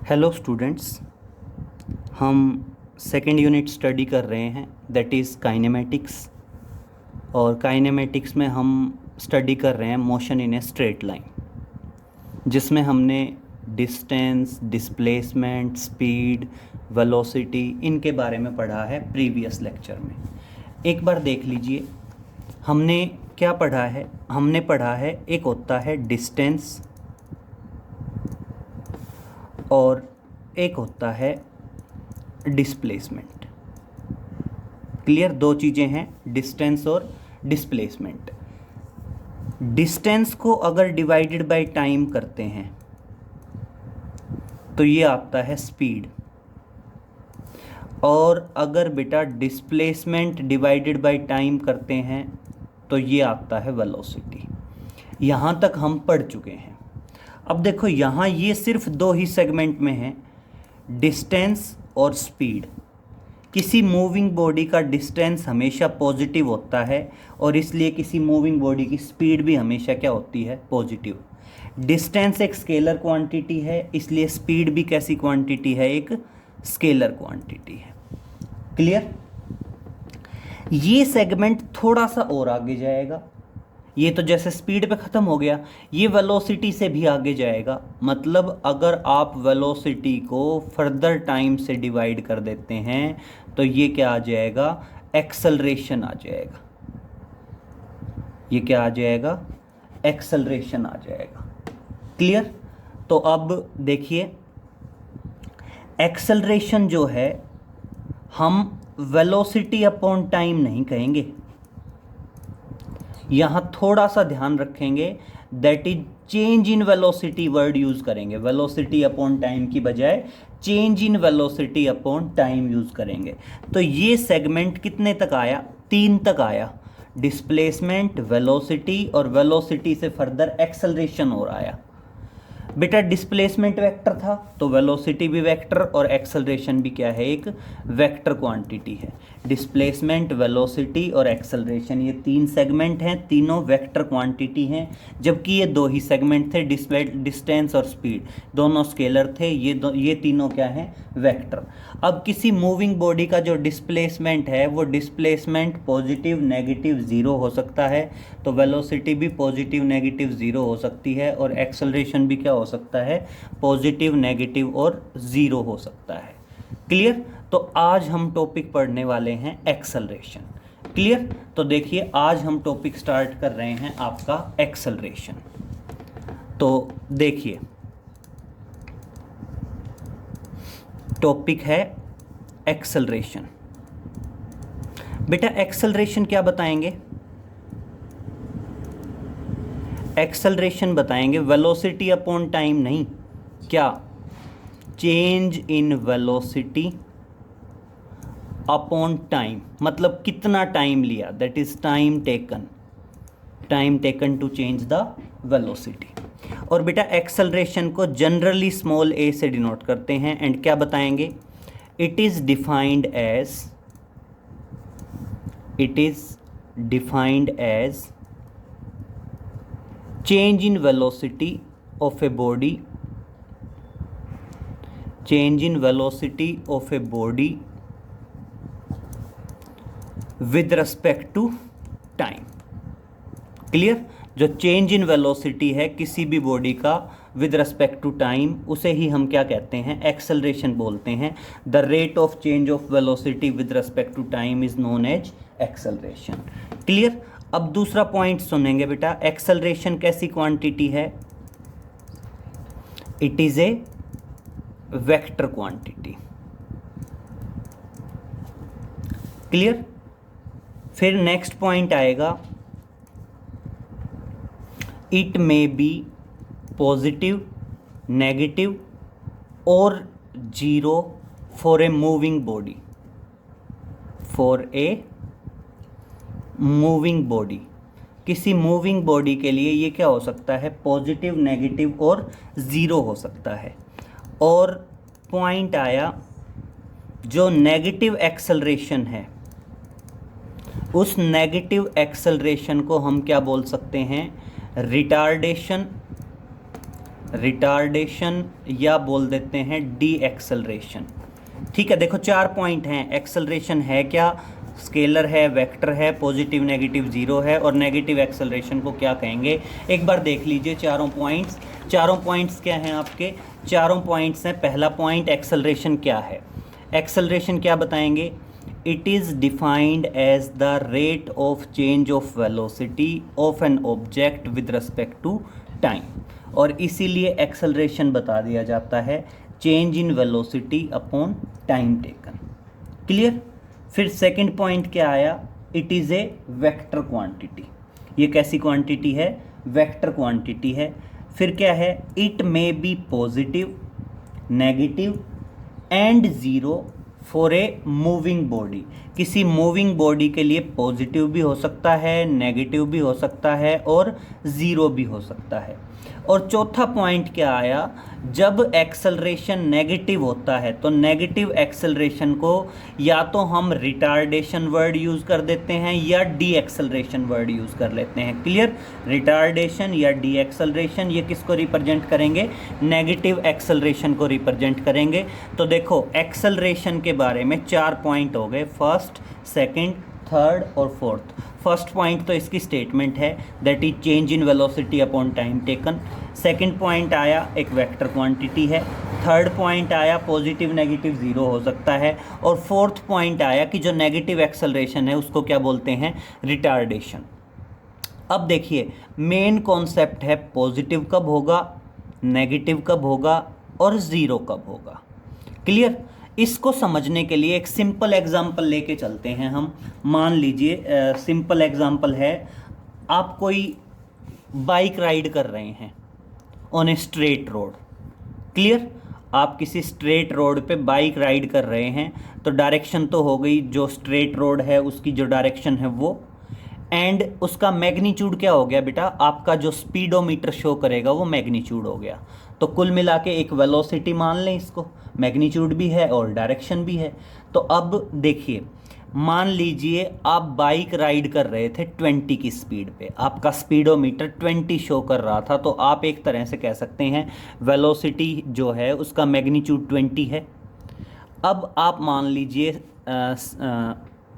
Hello students, हम second unit study कर रहे हैं दैट इज़ काइनेमेटिक्स। और काइनेमेटिक्स में हम स्टडी कर रहे हैं motion in a straight line, जिसमें हमने डिस्टेंस, डिस्प्लेसमेंट, स्पीड, वेलोसिटी इनके बारे में पढ़ा है प्रीवियस लेक्चर में। एक बार देख लीजिए हमने क्या पढ़ा है। हमने पढ़ा है एक होता है डिस्टेंस और एक होता है डिस्प्लेसमेंट। क्लियर? दो चीज़ें हैं, डिस्टेंस और डिस्प्लेसमेंट। डिस्टेंस को अगर डिवाइडेड बाय टाइम करते हैं तो ये आता है स्पीड, और अगर बेटा डिस्प्लेसमेंट डिवाइडेड बाय टाइम करते हैं तो ये आता है वेलोसिटी। यहाँ तक हम पढ़ चुके हैं। अब देखो यहाँ ये सिर्फ दो ही सेगमेंट में है, डिस्टेंस और स्पीड। किसी मूविंग बॉडी का डिस्टेंस हमेशा पॉजिटिव होता है और इसलिए किसी मूविंग बॉडी की स्पीड भी हमेशा क्या होती है? पॉजिटिव। डिस्टेंस एक स्केलर क्वांटिटी है, इसलिए स्पीड भी कैसी क्वांटिटी है? एक स्केलर क्वांटिटी है। क्लियर? ये सेगमेंट थोड़ा सा और आगे जाएगा। ये तो जैसे स्पीड पे ख़त्म हो गया, ये वेलोसिटी से भी आगे जाएगा। मतलब अगर आप वेलोसिटी को फर्दर टाइम से डिवाइड कर देते हैं तो ये क्या आ जाएगा? एक्सेलरेशन आ जाएगा। ये क्या आ जाएगा? एक्सेलरेशन आ जाएगा। क्लियर? तो अब देखिए, एक्सेलरेशन जो है हम वेलोसिटी अपॉन टाइम नहीं कहेंगे, यहाँ थोड़ा सा ध्यान रखेंगे, that is change in velocity word use करेंगे। वेलोसिटी अपॉन टाइम की बजाय change in velocity upon time use करेंगे। तो ये सेगमेंट कितने तक आया? 3 तक आया। डिस्प्लेसमेंट, वेलोसिटी और वेलोसिटी से फर्दर एक्सेलरेशन और आया। बेटा डिस्प्लेसमेंट वेक्टर था तो वेलोसिटी भी वेक्टर और एक्सेलरेशन भी क्या है? एक वेक्टर क्वांटिटी है। डिस्प्लेसमेंट, वेलोसिटी और एक्सेलरेशन ये 3 सेगमेंट हैं, तीनों वेक्टर क्वांटिटी हैं। जबकि ये 2 ही सेगमेंट थे, डिस्टेंस और स्पीड, दोनों स्केलर थे। ये तीनों क्या हैं? वेक्टर। अब किसी मूविंग बॉडी का जो डिस्प्लेसमेंट है वो डिस्प्लेसमेंट पॉजिटिव, नेगेटिव, ज़ीरो हो सकता है, तो वेलोसिटी भी पॉजिटिव, नेगेटिव, ज़ीरो हो सकती है, और एक्सेलरेशन भी क्या हो सकता है? पॉजिटिव, नेगेटिव और ज़ीरो हो सकता है। क्लियर? तो आज हम टॉपिक पढ़ने वाले हैं एक्सेलरेशन। क्लियर? तो देखिए आज हम टॉपिक स्टार्ट कर रहे हैं आपका एक्सेलरेशन। तो देखिए टॉपिक है एक्सेलरेशन। बेटा एक्सेलरेशन क्या बताएंगे? एक्सेलरेशन बताएंगे वेलोसिटी अपॉन टाइम नहीं, क्या? Change in velocity upon time. मतलब कितना टाइम लिया, that is time taken to change the velocity. और बेटा एक्सेलरेशन को जनरली स्मॉल ए से डिनोट करते हैं, एंड क्या बताएंगे? It is defined as change in velocity of a body with respect to time। Clear? जो चेंज इन वेलोसिटी है किसी भी बॉडी का विद रिस्पेक्ट टू टाइम, उसे ही हम क्या कहते हैं? एक्सेलरेशन बोलते हैं। The rate of change of velocity with respect to time is known as acceleration. Clear? अब दूसरा पॉइंट सुनेंगे बेटा, एक्सेलरेशन कैसी क्वांटिटी है? It is a vector quantity. Clear? फिर नेक्स्ट पॉइंट आएगा, it may be positive, negative और zero for a moving body. किसी मूविंग बॉडी के लिए ये क्या हो सकता है? पॉजिटिव, नेगेटिव और ज़ीरो हो सकता है। और पॉइंट आया, जो नेगेटिव एक्सेलरेशन है उस नेगेटिव एक्सेलरेशन को हम क्या बोल सकते हैं? रिटार्डेशन रिटार्डेशन या बोल देते हैं डी एक्सेलरेशन। ठीक है, देखो 4 पॉइंट हैं। एक्सेलरेशन है क्या, स्केलर है, वेक्टर है, पॉजिटिव नेगेटिव जीरो है, और नेगेटिव एक्सेलरेशन को क्या कहेंगे एक बार देख लीजिए। चारों पॉइंट्स क्या हैं आपके, चारों पॉइंट्स हैं। पहला पॉइंट एक्सेलरेशन क्या है, एक्सेलरेशन क्या बताएंगे, it is defined as the rate of change of velocity of an object with respect to time, और इसीलिए एक्सेलरेशन बता दिया जाता है change in velocity upon time taken. Clear. फिर सेकंड पॉइंट क्या आया, it is a vector quantity. ये कैसी क्वांटिटी है, वेक्टर क्वांटिटी है। फिर क्या है, it may be positive, negative and zero for a moving body. किसी मूविंग बॉडी के लिए पॉजिटिव भी हो सकता है, नेगेटिव भी हो सकता है, और ज़ीरो भी हो सकता है। और चौथा पॉइंट क्या आया, जब एक्सेलरेशन नेगेटिव होता है तो नेगेटिव एक्सेलरेशन को या तो हम रिटार्डेशन वर्ड यूज़ कर देते हैं या डी एक्सेलरेशन वर्ड यूज़ कर लेते हैं। क्लियर। रिटार्डेशन या डी एक्सेलरेशन ये किसको रिप्रेजेंट करेंगे, नेगेटिव एक्सेलरेशन को रिप्रेजेंट करेंगे। तो देखो एक्सेलरेशन के बारे में 4 पॉइंट हो गए, फर्स्ट, सेकंड, थर्ड और फोर्थ। फर्स्ट पॉइंट तो इसकी स्टेटमेंट है that is change in velocity upon time taken. Second point आया एक वेक्टर क्वांटिटी है। थर्ड पॉइंट आया पॉजिटिव नेगेटिव ज़ीरो हो सकता है। और फोर्थ पॉइंट आया कि जो नेगेटिव एक्सेलरेशन है उसको क्या बोलते हैं, रिटार्डेशन। अब देखिए मेन कॉन्सेप्ट है पॉजिटिव कब होगा, नेगेटिव कब होगा और ज़ीरो कब होगा। क्लियर। इसको समझने के लिए एक सिंपल एग्जांपल लेके चलते हैं हम। मान लीजिए सिंपल एग्जांपल है, आप कोई बाइक राइड कर रहे हैं on a straight road. Clear. आप किसी स्ट्रेट रोड पे बाइक राइड कर रहे हैं तो डायरेक्शन तो हो गई, जो स्ट्रेट रोड है उसकी जो डायरेक्शन है वो, एंड उसका मैग्नीट्यूड क्या हो गया बेटा, आपका जो स्पीडोमीटर शो करेगा वो मैग्नीट्यूड हो गया। तो कुल मिला के एक वेलोसिटी मान लें इसको, मैग्नीट्यूड भी है और डायरेक्शन भी है। तो अब देखिए मान लीजिए आप बाइक राइड कर रहे थे 20 की स्पीड पे, आपका स्पीडोमीटर 20 शो कर रहा था, तो आप एक तरह से कह सकते हैं वेलोसिटी जो है उसका मैग्नीट्यूड 20 है। अब आप मान लीजिए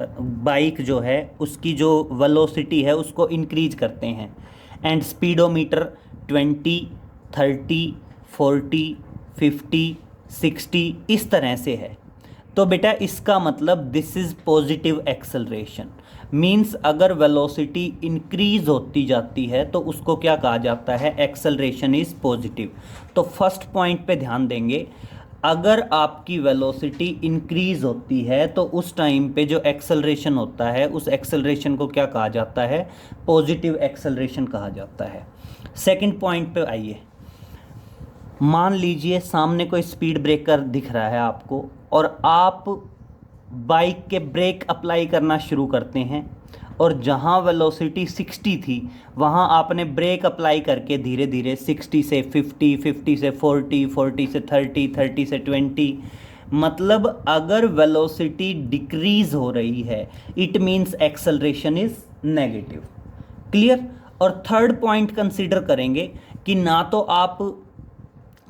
बाइक जो है उसकी जो वेलोसिटी है उसको इंक्रीज करते हैं, एंड स्पीडोमीटर 20, 30, 40, 50, 60 इस तरह से है। तो बेटा इसका मतलब this is positive acceleration. Means अगर वेलोसिटी इंक्रीज होती जाती है तो उसको क्या कहा जाता है, एक्सेलरेशन इज़ पॉजिटिव। तो फर्स्ट पॉइंट पे ध्यान देंगे, अगर आपकी वेलोसिटी इंक्रीज होती है तो उस टाइम पे जो एक्सेलरेशन होता है उस एक्सेलरेशन को क्या कहा जाता है, पॉजिटिव एक्सेलरेशन कहा जाता है। सेकंड पॉइंट पे आइए, मान लीजिए सामने कोई स्पीड ब्रेकर दिख रहा है आपको और आप बाइक के ब्रेक अप्लाई करना शुरू करते हैं, और जहाँ वेलोसिटी 60 थी वहाँ आपने ब्रेक अप्लाई करके धीरे धीरे 60 से 50, 50 से 40, 40 से 30, 30 से 20, मतलब अगर वेलोसिटी डिक्रीज हो रही है it means acceleration is negative. Clear. और थर्ड पॉइंट कंसीडर करेंगे कि ना तो आप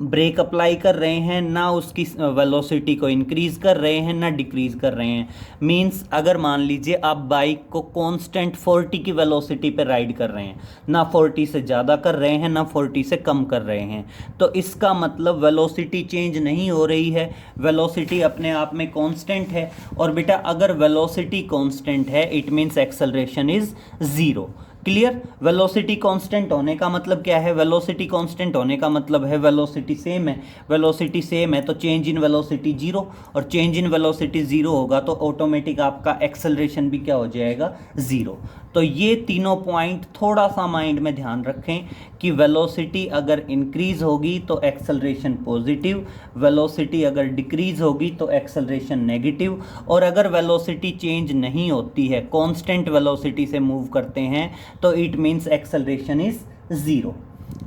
ब्रेक अप्लाई कर रहे हैं, ना उसकी वेलोसिटी को इंक्रीज़ कर रहे हैं, ना डिक्रीज़ कर रहे हैं। मींस अगर मान लीजिए आप बाइक को कांस्टेंट 40 की वेलोसिटी पे राइड कर रहे हैं, ना 40 से ज़्यादा कर रहे हैं ना 40 से कम कर रहे हैं, तो इसका मतलब वेलोसिटी चेंज नहीं हो रही है, वेलोसिटी अपने आप में कांस्टेंट है। और बेटा अगर वेलोसिटी कांस्टेंट है it means acceleration is zero. Clear. Velocity constant होने का मतलब क्या है, वेलोसिटी कांस्टेंट होने का मतलब है वेलोसिटी सेम है, वेलोसिटी सेम है तो चेंज इन वेलोसिटी जीरो, और चेंज इन वेलोसिटी जीरो होगा तो ऑटोमेटिक आपका एक्सेलरेशन भी क्या हो जाएगा, ज़ीरो। तो ये तीनों पॉइंट थोड़ा सा माइंड में ध्यान रखें कि वेलोसिटी अगर इंक्रीज होगी तो एक्सेलरेशन पॉजिटिव, वेलोसिटी अगर डिक्रीज होगी तो एक्सेलरेशन नेगेटिव, और अगर वेलोसिटी चेंज नहीं होती है, कांस्टेंट वेलोसिटी से मूव करते हैं तो it means acceleration is zero.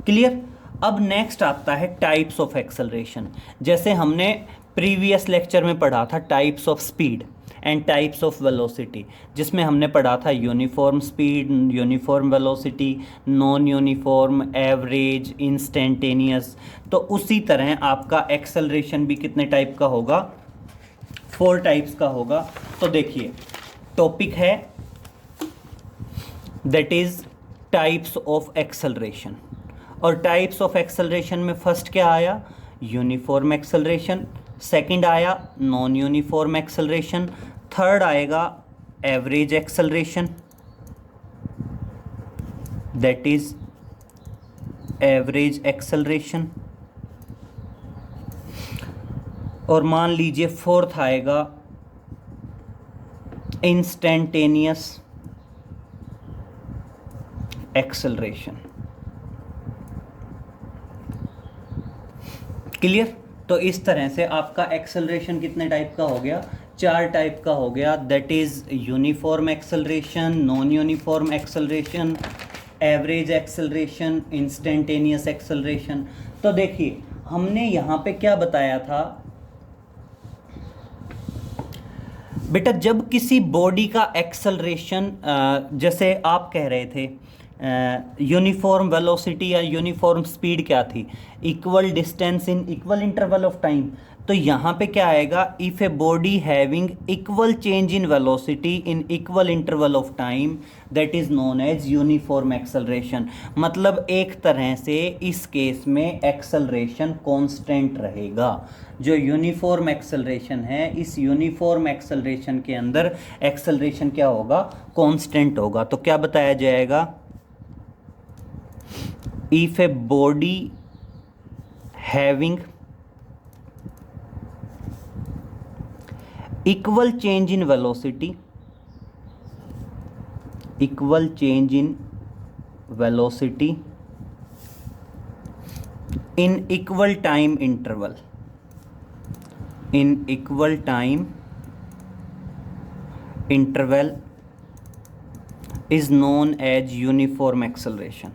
Clear. अब नेक्स्ट आता है टाइप्स ऑफ एक्सेलरेशन। जैसे हमने प्रीवियस लेक्चर में पढ़ा था types of speed, and types of velocity, जिसमें हमने पढ़ा था uniform speed, uniform velocity, non uniform, average, instantaneous. तो उसी तरह आपका एक्सेलरेशन भी कितने टाइप का होगा, 4 टाइप्स का होगा। तो देखिए टॉपिक है that is types of acceleration, और टाइप्स ऑफ एक्सेलरेशन में फर्स्ट क्या आया, यूनिफॉर्म एक्सेलरेशन, सेकंड आया नॉन यूनिफॉर्म एक्सेलरेशन, थर्ड आएगा average acceleration, that is average acceleration, और मान लीजिए फोर्थ आएगा इंस्टेंटेनियस एक्सेलरेशन। क्लियर? तो इस तरह से आपका एक्सेलरेशन कितने टाइप का हो गया, 4 टाइप का हो गया, that is uniform acceleration, non uniform acceleration, average acceleration, instantaneous acceleration. तो देखिए हमने यहाँ पे क्या बताया था बेटा, जब किसी बॉडी का एक्सेलरेशन, जैसे आप कह रहे थे यूनिफॉर्म वेलोसिटी या यूनिफॉर्म स्पीड क्या थी, equal distance in equal interval of time. तो यहाँ पे क्या आएगा, if a body having equal change in velocity in equal interval of time that is known as uniform acceleration. मतलब एक तरह से इस केस में एक्सेलरेशन कांस्टेंट रहेगा। जो यूनिफॉर्म एक्सेलरेशन है, इस यूनिफॉर्म एक्सेलरेशन के अंदर एक्सेलरेशन क्या होगा, कांस्टेंट होगा। तो क्या बताया जाएगा, if a body having equal change in velocity in equal time interval is known as uniform acceleration।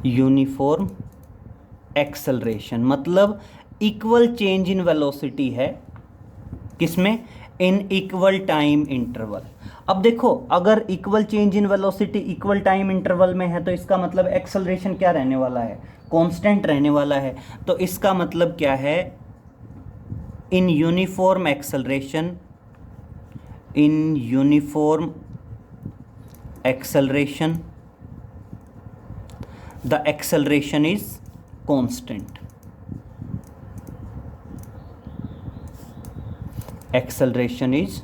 Uniform acceleration मतलब इक्वल चेंज इन वेलोसिटी है, किसमें, इन इक्वल टाइम इंटरवल। अब देखो अगर equal change in velocity equal time interval में है तो इसका मतलब एक्सेलरेशन क्या रहने वाला है, कांस्टेंट रहने वाला है। तो इसका मतलब क्या है, in uniform acceleration the acceleration is constant। Acceleration is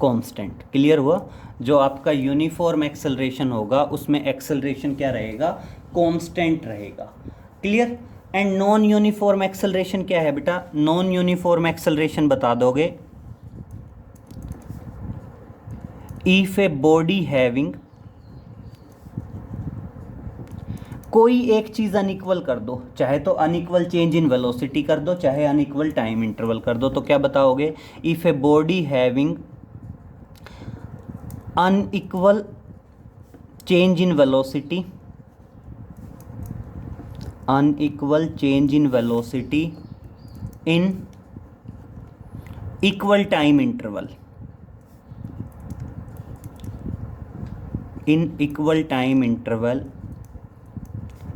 constant. Clear हुआ? जो आपका यूनिफॉर्म एक्सेलरेशन होगा उसमें एक्सेलरेशन क्या रहेगा, कांस्टेंट रहेगा। Clear? And non uniform acceleration क्या है बेटा, नॉन यूनिफॉर्म एक्सेलरेशन बता दोगे, इफ ए बॉडी हैविंग, कोई एक चीज़ अनइक्वल कर दो, चाहे तो अनइक्वल चेंज इन वेलोसिटी कर दो, चाहे अनइक्वल टाइम इंटरवल कर दो, तो क्या बताओगे, if a body having unequal change in velocity in equal time interval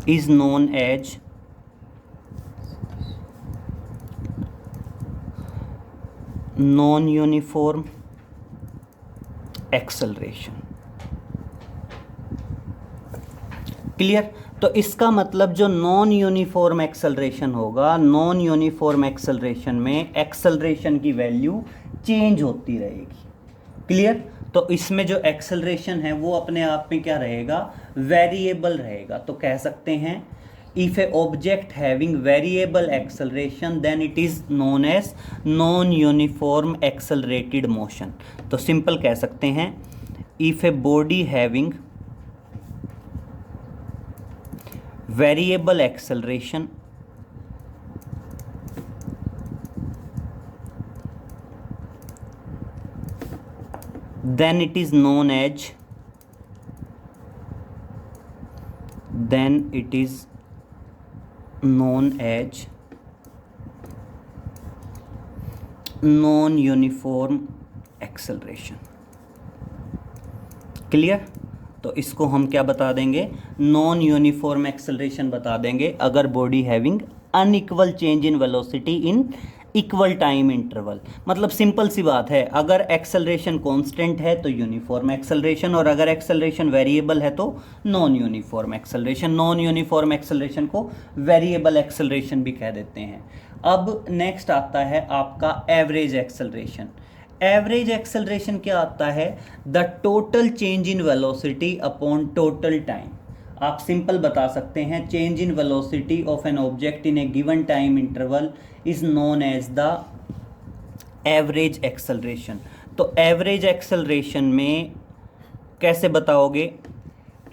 is known as non-uniform acceleration। Clear? तो इसका मतलब जो नॉन यूनिफॉर्म एक्सेलरेशन होगा, नॉन यूनिफॉर्म एक्सेलरेशन में एक्सेलरेशन की वैल्यू चेंज होती रहेगी। क्लियर? तो इसमें जो एक्सेलरेशन है वो अपने आप में क्या रहेगा, वेरिएबल रहेगा। तो कह सकते हैं if a object having variable acceleration then it is known as non uniform accelerated motion. तो सिंपल कह सकते हैं if a body having variable acceleration then it is known as non uniform acceleration. Clear? तो इसको हम क्या बता देंगे, नॉन यूनिफॉर्म एक्सेलरेशन बता देंगे अगर body having unequal change in velocity in equal time interval. मतलब सिंपल सी बात है, अगर एक्सेलरेशन कांस्टेंट है तो यूनिफॉर्म एक्सेलरेशन, और अगर एक्सेलरेशन वेरिएबल है तो non uniform acceleration. Non uniform acceleration को वेरिएबल एक्सेलरेशन भी कह देते हैं। अब नेक्स्ट आता है आपका एवरेज एक्सेलरेशन। एवरेज एक्सेलरेशन क्या आता है, the total change in velocity upon total time. आप सिंपल बता सकते हैं, change in velocity of an object in a given time interval is known as the average acceleration. तो एवरेज एक्सेलरेशन में कैसे बताओगे,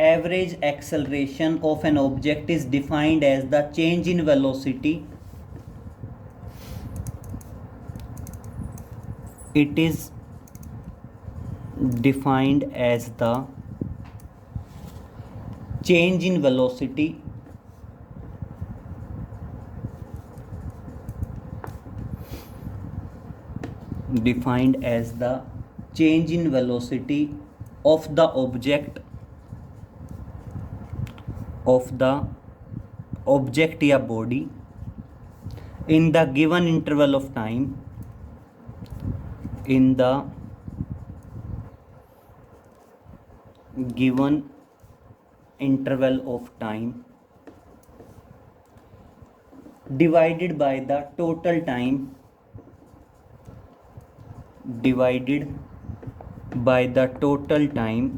average acceleration of an object is defined as the change in velocity, it is defined as the change in velocity defined as the change in velocity of the object या body in the given interval of time, in the given interval of time divided by the total time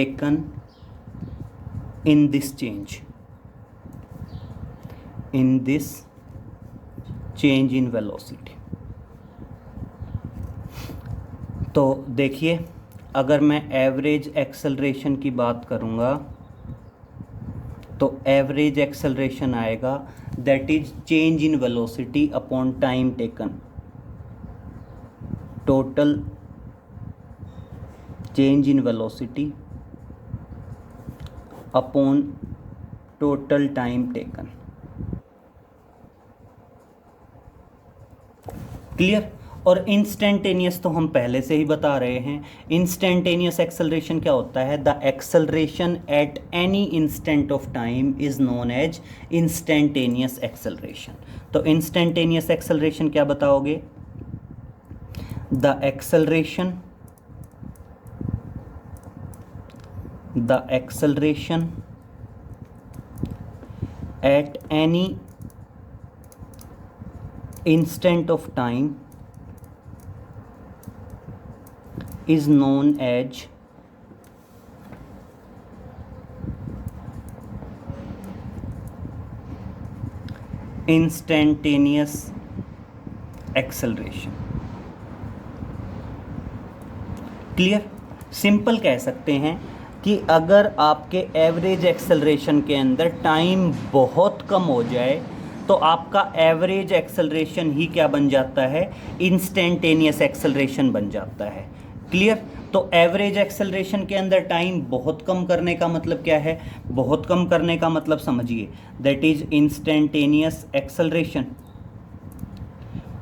taken in this change in velocity. तो देखिए, अगर मैं average acceleration की बात करूँगा तो average acceleration आएगा that is change in velocity upon time taken, total change in velocity upon total time taken. Clear? और इंस्टेंटेनियस तो हम पहले से ही बता रहे हैं। इंस्टेंटेनियस एक्सेलरेशन क्या होता है, the acceleration at any instant of time is known as instantaneous acceleration. तो इंस्टेंटेनियस एक्सेलरेशन क्या बताओगे, the acceleration at any instant of time is known as instantaneous acceleration। Clear? Simple कह सकते हैं कि अगर आपके एवरेज एक्सेलरेशन के अंदर टाइम बहुत कम हो जाए तो आपका एवरेज एक्सेलरेशन ही क्या बन जाता है, इंस्टेंटेनियस एक्सेलरेशन बन जाता है। क्लियर? तो एवरेज एक्सेलरेशन के अंदर टाइम बहुत कम करने का मतलब क्या है, बहुत कम करने का मतलब समझिए, दैट इज इंस्टेंटेनियस एक्सेलरेशन।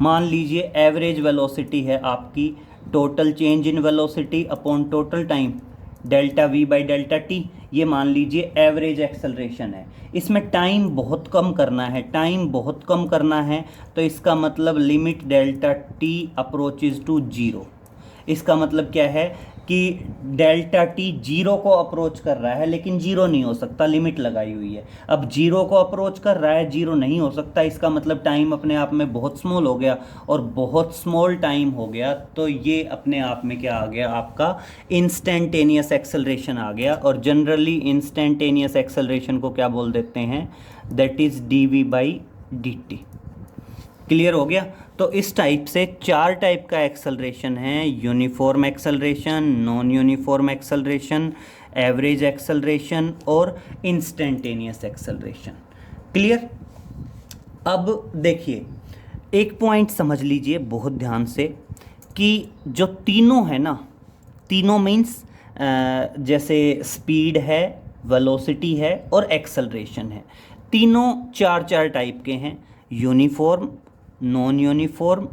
मान लीजिए एवरेज वेलोसिटी है आपकी total change in velocity upon total time, delta we by delta T, ये मान लीजिए एवरेज एक्सेलरेशन है। इसमें टाइम बहुत कम करना है, तो इसका मतलब limit delta T approaches to zero. इसका मतलब क्या है कि डेल्टा टी जीरो को अप्रोच कर रहा है, लेकिन जीरो नहीं हो सकता, लिमिट लगाई हुई है। अब जीरो को अप्रोच कर रहा है, जीरो नहीं हो सकता, इसका मतलब टाइम अपने आप में बहुत स्मॉल हो गया, और बहुत स्मॉल टाइम हो गया तो ये अपने आप में क्या आ गया, आपका इंस्टेंटेनियस एक्सेलरेशन आ गया। और जनरली इंस्टेंटेनियस एक्सेलरेशन को क्या बोल देते हैं, that is D V by D T. Clear हो गया? तो इस टाइप से 4 टाइप का एक्सेलरेशन है, uniform acceleration, non uniform acceleration, average acceleration और इंस्टेंटेनियस एक्सेलरेशन। क्लियर? अब देखिए, एक पॉइंट समझ लीजिए बहुत ध्यान से कि जो तीनों है ना, तीनों मीन्स जैसे स्पीड है, वेलोसिटी है और एक्सेलरेशन है। तीनों चार चार टाइप के हैं, यूनिफॉर्म, नॉन यूनिफॉर्म,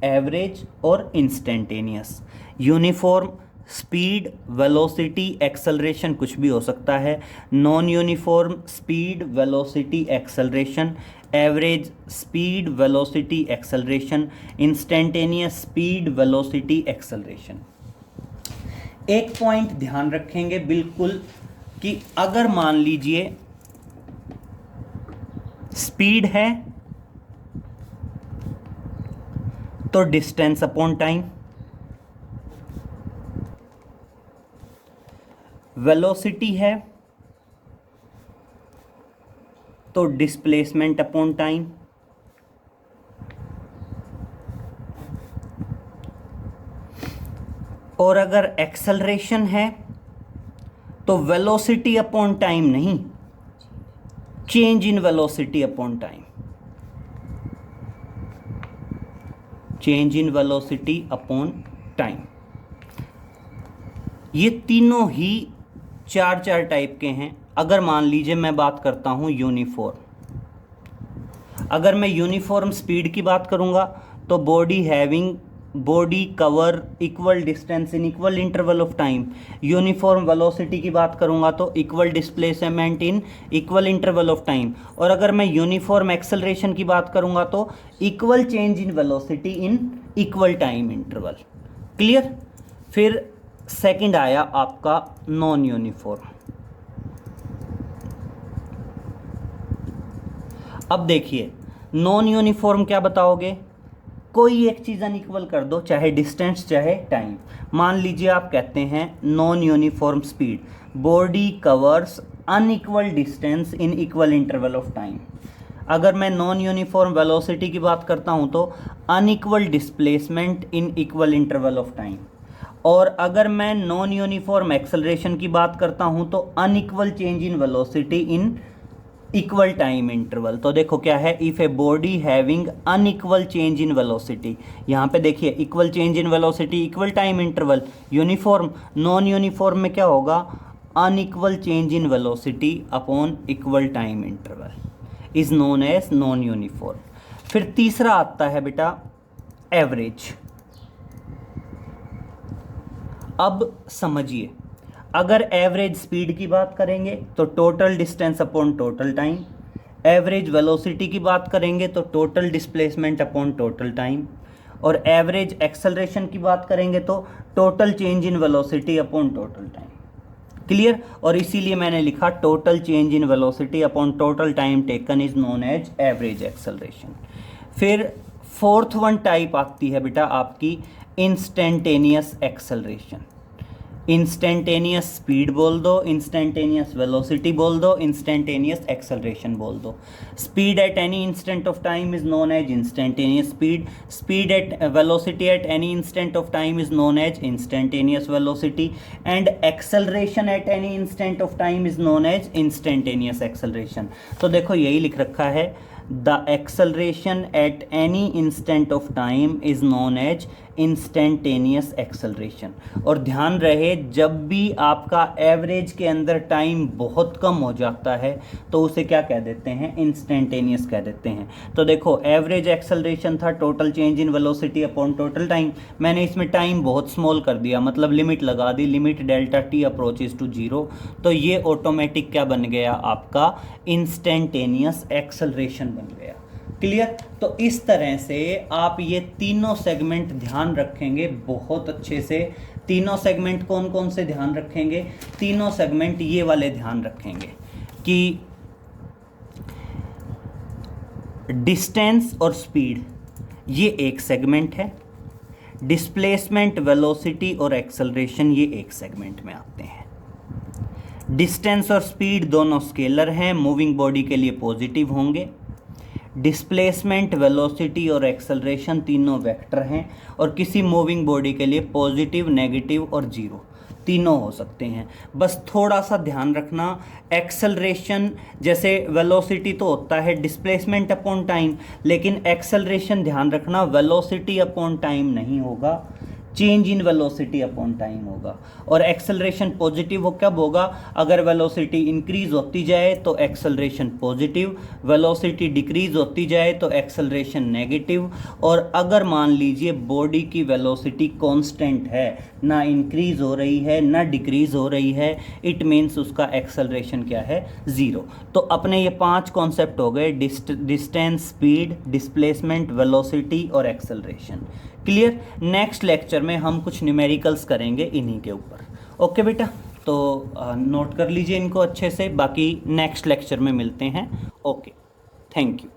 एवरेज और instantaneous. Uniform speed, velocity, acceleration कुछ भी हो सकता है। Non uniform speed, velocity, acceleration. Average speed, velocity, acceleration. Instantaneous speed, velocity, acceleration. एक पॉइंट ध्यान रखेंगे बिल्कुल कि अगर मान लीजिए स्पीड है तो डिस्टेंस अपॉन टाइम, वेलोसिटी है तो डिस्प्लेसमेंट अपॉन टाइम, और अगर एक्सेलरेशन है तो वेलोसिटी अपॉन टाइम नहीं, change in velocity upon time, change in velocity upon time. ये तीनों ही चार चार टाइप के हैं। अगर मान लीजिए मैं बात करता हूं यूनिफॉर्म, अगर मैं यूनिफॉर्म स्पीड की बात करूंगा तो body cover equal distance in equal interval of time. Uniform velocity की बात करूंगा तो equal displacement in equal interval of time. और अगर मैं यूनिफॉर्म एक्सेलरेशन की बात करूंगा तो equal change in velocity in equal time interval. Clear. फिर सेकंड आया आपका नॉन यूनिफॉर्म। अब देखिए नॉन यूनिफॉर्म क्या बताओगे, कोई एक चीज़ अनइक्वल कर दो, चाहे डिस्टेंस चाहे टाइम। मान लीजिए आप कहते हैं non uniform speed, body covers unequal distance in equal interval of time. अगर मैं नॉन यूनिफॉर्म वेलोसिटी की बात करता हूं तो unequal displacement in equal interval of time. और अगर मैं नॉन यूनिफॉर्म एक्सेलरेशन की बात करता हूं तो unequal change in velocity in equal time interval. तो देखो क्या है, if a body having unequal change in velocity, यहाँ पे देखिए equal change in velocity equal time interval uniform. Non uniform में क्या होगा, unequal change in velocity upon equal time interval is known as non uniform. फिर तीसरा आता है बेटा एवरेज। अब समझिए, अगर एवरेज स्पीड की बात करेंगे तो total distance upon total time, average velocity की बात करेंगे तो total displacement upon total time, और एवरेज एक्सेलरेशन की बात करेंगे तो total change in velocity upon total time. Clear. और इसीलिए मैंने लिखा total change in velocity upon total time taken is known as average acceleration. फिर फोर्थ वन टाइप आती है बेटा आपकी इंस्टेंटेनियस एक्सेलरेशन। इंस्टेंटेनियस स्पीड बोल दो, इंस्टेंटेनियस वेलोसिटी बोल दो, इंस्टेंटेनियस एक्सेलरेशन बोल दो। Speed at any instant of time is known as instantaneous speed, speed at velocity at any instant of time is known as instantaneous velocity, and acceleration at any instant of time is known as instantaneous acceleration. तो देखो यही लिख रखा है, the acceleration at any instant of time is known as instantaneous acceleration. और ध्यान रहे, जब भी आपका एवरेज के अंदर टाइम बहुत कम हो जाता है तो उसे क्या कह देते हैं, इंस्टेंटेनियस कह देते हैं। तो देखो एवरेज एक्सेलरेशन था total change in velocity upon total time, मैंने इसमें टाइम बहुत स्मॉल कर दिया, मतलब लिमिट लगा दी, limit delta T approaches to zero, तो ये ऑटोमेटिक क्या बन गया आपका, इंस्टेंटेनियस एक्सेलरेशन बन गया। क्लियर। तो इस तरह से आप ये तीनों सेगमेंट ध्यान रखेंगे बहुत अच्छे से। तीनों सेगमेंट कौन कौन से ध्यान रखेंगे, तीनों सेगमेंट ये वाले ध्यान रखेंगे कि डिस्टेंस और स्पीड ये एक सेगमेंट है, डिस्प्लेसमेंट, वेलोसिटी और एक्सेलरेशन ये एक सेगमेंट में आते हैं। डिस्टेंस और स्पीड दोनों स्केलर हैं, मूविंग बॉडी के लिए पॉजिटिव होंगे। डिस्प्लेसमेंट, वेलोसिटी और एक्सेलरेशन तीनों वेक्टर हैं और किसी मूविंग बॉडी के लिए पॉजिटिव, नेगेटिव और जीरो तीनों हो सकते हैं। बस थोड़ा सा ध्यान रखना, एक्सेलरेशन जैसे वेलोसिटी तो होता है डिस्प्लेसमेंट अपॉन टाइम, लेकिन एक्सेलरेशन ध्यान रखना वेलोसिटी अपॉन टाइम नहीं होगा, change in velocity upon time होगा। और एक्सेलरेशन पॉजिटिव वो कब होगा, अगर वेलोसिटी इंक्रीज होती जाए तो एक्सेलरेशन पॉजिटिव, वेलोसिटी डिक्रीज होती जाए तो एक्सेलरेशन नेगेटिव। और अगर मान लीजिए बॉडी की वेलोसिटी कांस्टेंट है, ना इंक्रीज हो रही है ना डिक्रीज हो रही है, इट मीन्स उसका एक्सेलरेशन क्या है, ज़ीरो। तो अपने ये 5 कॉन्सेप्ट हो गए, डिस्टेंस, स्पीड, डिस्प्लेसमेंट, वेलोसिटी और एक्सेलरेशन। क्लियर। नेक्स्ट लेक्चर में हम कुछ न्यूमेरिकल्स करेंगे इन्हीं के ऊपर। ओके बेटा, तो नोट कर लीजिए इनको अच्छे से, बाकी नेक्स्ट लेक्चर में मिलते हैं। Okay, thank you.